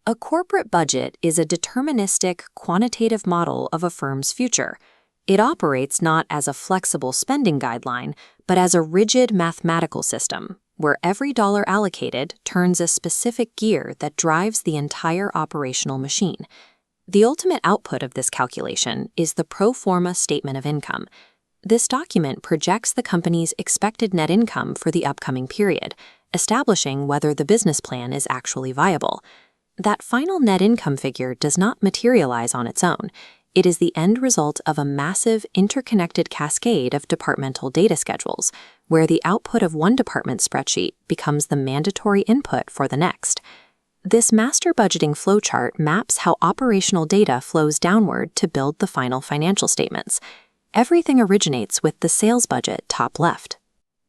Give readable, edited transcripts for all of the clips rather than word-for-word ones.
A corporate budget is a deterministic, quantitative model of a firm's future. It operates not as a flexible spending guideline, but as a rigid mathematical system, where every dollar allocated turns a specific gear that drives the entire operational machine. The ultimate output of this calculation is the pro forma statement of income. This document projects the company's expected net income for the upcoming period, establishing whether the business plan is actually viable. That final net income figure does not materialize on its own. It is the end result of a massive interconnected cascade of departmental data schedules, where the output of one department's spreadsheet becomes the mandatory input for the next. This master budgeting flowchart maps how operational data flows downward to build the final financial statements. Everything originates with the sales budget top left.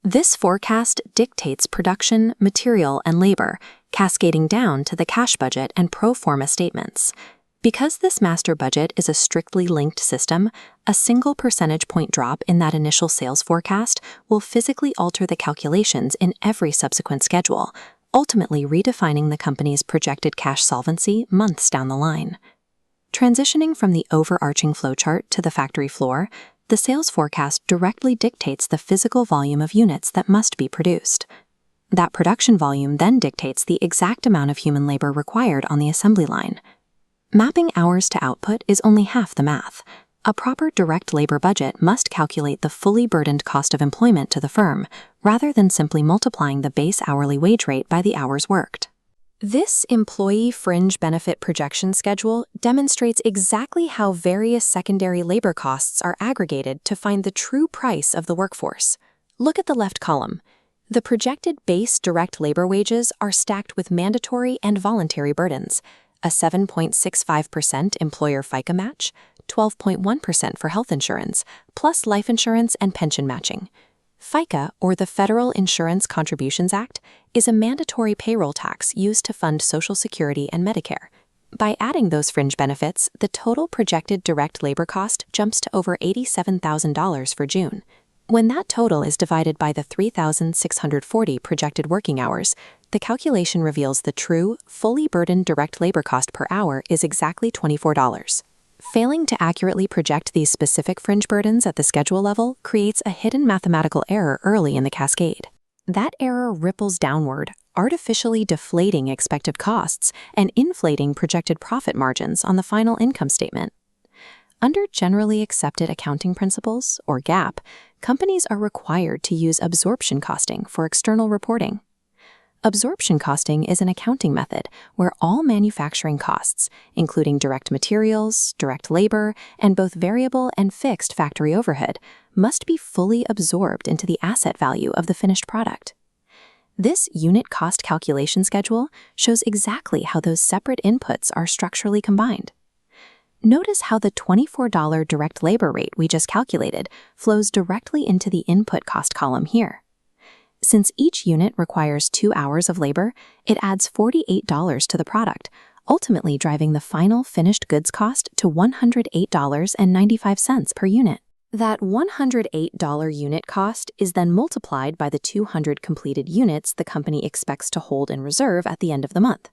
This forecast dictates production, material, and labor, cascading down to the cash budget and pro forma statements. Because this master budget is a strictly linked system, a single percentage point drop in that initial sales forecast will physically alter the calculations in every subsequent schedule, ultimately redefining the company's projected cash solvency months down the line. Transitioning from the overarching flowchart to the factory floor, the sales forecast directly dictates the physical volume of units that must be produced. That production volume then dictates the exact amount of human labor required on the assembly line. Mapping hours to output is only half the math. A proper direct labor budget must calculate the fully burdened cost of employment to the firm, rather than simply multiplying the base hourly wage rate by the hours worked. This employee fringe benefit projection schedule demonstrates exactly how various secondary labor costs are aggregated to find the true price of the workforce. Look at the left column. The projected base direct labor wages are stacked with mandatory and voluntary burdens: a 7.65% employer FICA match, 12.1% for health insurance, plus life insurance and pension matching. FICA, or the Federal Insurance Contributions Act, is a mandatory payroll tax used to fund Social Security and Medicare. By adding those fringe benefits, the total projected direct labor cost jumps to over $87,000 for June. When that total is divided by the 3,640 projected working hours, the calculation reveals the true, fully burdened direct labor cost per hour is exactly $24. Failing to accurately project these specific fringe burdens at the schedule level creates a hidden mathematical error early in the cascade. That error ripples downward, artificially deflating expected costs and inflating projected profit margins on the final income statement. Under generally accepted accounting principles, or GAAP, companies are required to use absorption costing for external reporting. Absorption costing is an accounting method where all manufacturing costs, including direct materials, direct labor, and both variable and fixed factory overhead, must be fully absorbed into the asset value of the finished product. This unit cost calculation schedule shows exactly how those separate inputs are structurally combined. Notice how the $24 direct labor rate we just calculated flows directly into the input cost column here. Since each unit requires 2 hours of labor, it adds $48 to the product, ultimately driving the final finished goods cost to $108.95 per unit. That $108 unit cost is then multiplied by the 200 completed units the company expects to hold in reserve at the end of the month.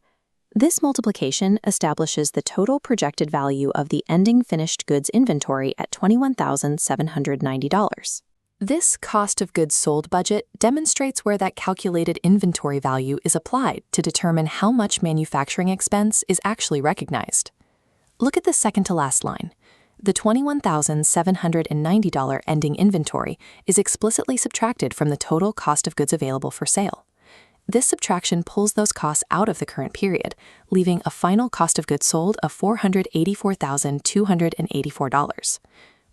This multiplication establishes the total projected value of the ending finished goods inventory at $21,790. This cost of goods sold budget demonstrates where that calculated inventory value is applied to determine how much manufacturing expense is actually recognized. Look at the second to last line. The $21,790 ending inventory is explicitly subtracted from the total cost of goods available for sale. This subtraction pulls those costs out of the current period, leaving a final cost of goods sold of $484,284.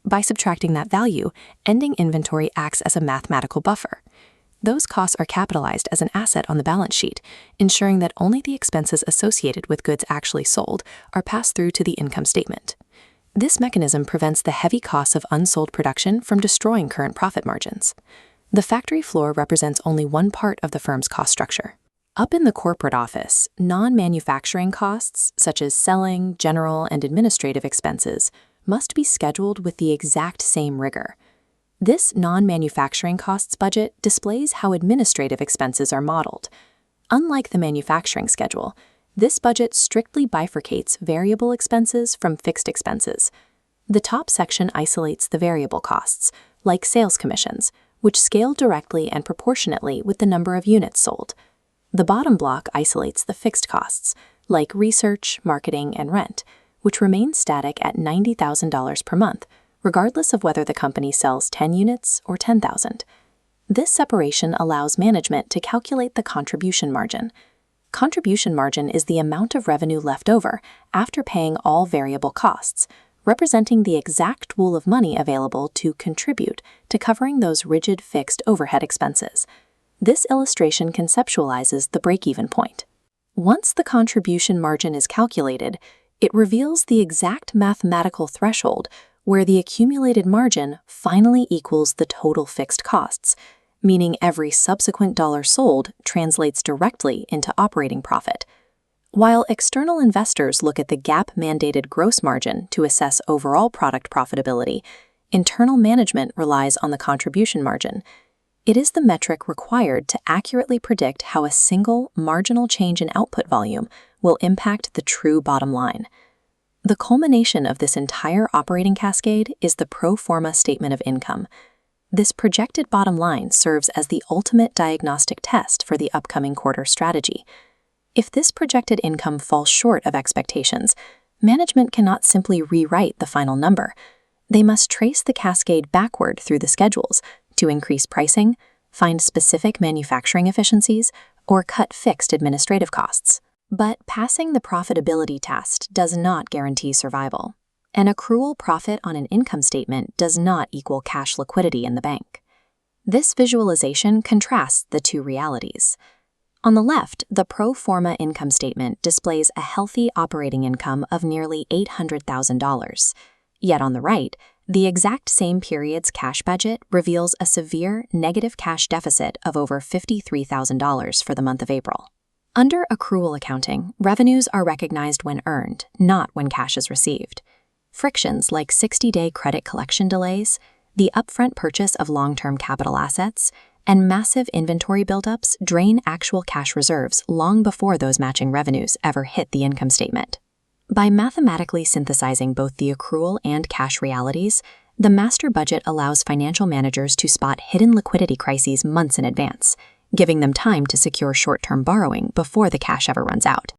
By subtracting that value, ending inventory acts as a mathematical buffer. Those costs are capitalized as an asset on the balance sheet, ensuring that only the expenses associated with goods actually sold are passed through to the income statement. This mechanism prevents the heavy costs of unsold production from destroying current profit margins. The factory floor represents only one part of the firm's cost structure. Up in the corporate office, non-manufacturing costs, such as selling, general, and administrative expenses, must be scheduled with the exact same rigor. This non-manufacturing costs budget displays how administrative expenses are modeled. Unlike the manufacturing schedule, This budget strictly bifurcates variable expenses from fixed expenses. The top section isolates the variable costs, like sales commissions, which scale directly and proportionately with the number of units sold. The bottom block isolates the fixed costs, like research, marketing, and rent, which remain static at $90,000 per month, regardless of whether the company sells 10 units or 10,000. This separation allows management to calculate the contribution margin. Contribution margin is the amount of revenue left over after paying all variable costs, representing the exact pool of money available to contribute to covering those rigid fixed overhead expenses. This illustration conceptualizes the break-even point. Once the contribution margin is calculated, it reveals the exact mathematical threshold where the accumulated margin finally equals the total fixed costs, meaning every subsequent dollar sold translates directly into operating profit. While external investors look at the GAAP-mandated gross margin to assess overall product profitability, internal management relies on the contribution margin. It is the metric required to accurately predict how a single marginal change in output volume will impact the true bottom line. The culmination of this entire operating cascade is the pro forma statement of income. This projected bottom line serves as the ultimate diagnostic test for the upcoming quarter strategy. If this projected income falls short of expectations, management cannot simply rewrite the final number. They must trace the cascade backward through the schedules to increase pricing, find specific manufacturing efficiencies, or cut fixed administrative costs. But passing the profitability test does not guarantee survival. An accrual profit on an income statement does not equal cash liquidity in the bank. This visualization contrasts the two realities. On the left, the pro forma income statement displays a healthy operating income of nearly $800,000. Yet on the right, the exact same period's cash budget reveals a severe negative cash deficit of over $53,000 for the month of April. Under accrual accounting, revenues are recognized when earned, not when cash is received. Frictions like 60-day credit collection delays, the upfront purchase of long-term capital assets, and massive inventory buildups drain actual cash reserves long before those matching revenues ever hit the income statement. By mathematically synthesizing both the accrual and cash realities, the master budget allows financial managers to spot hidden liquidity crises months in advance, giving them time to secure short-term borrowing before the cash ever runs out.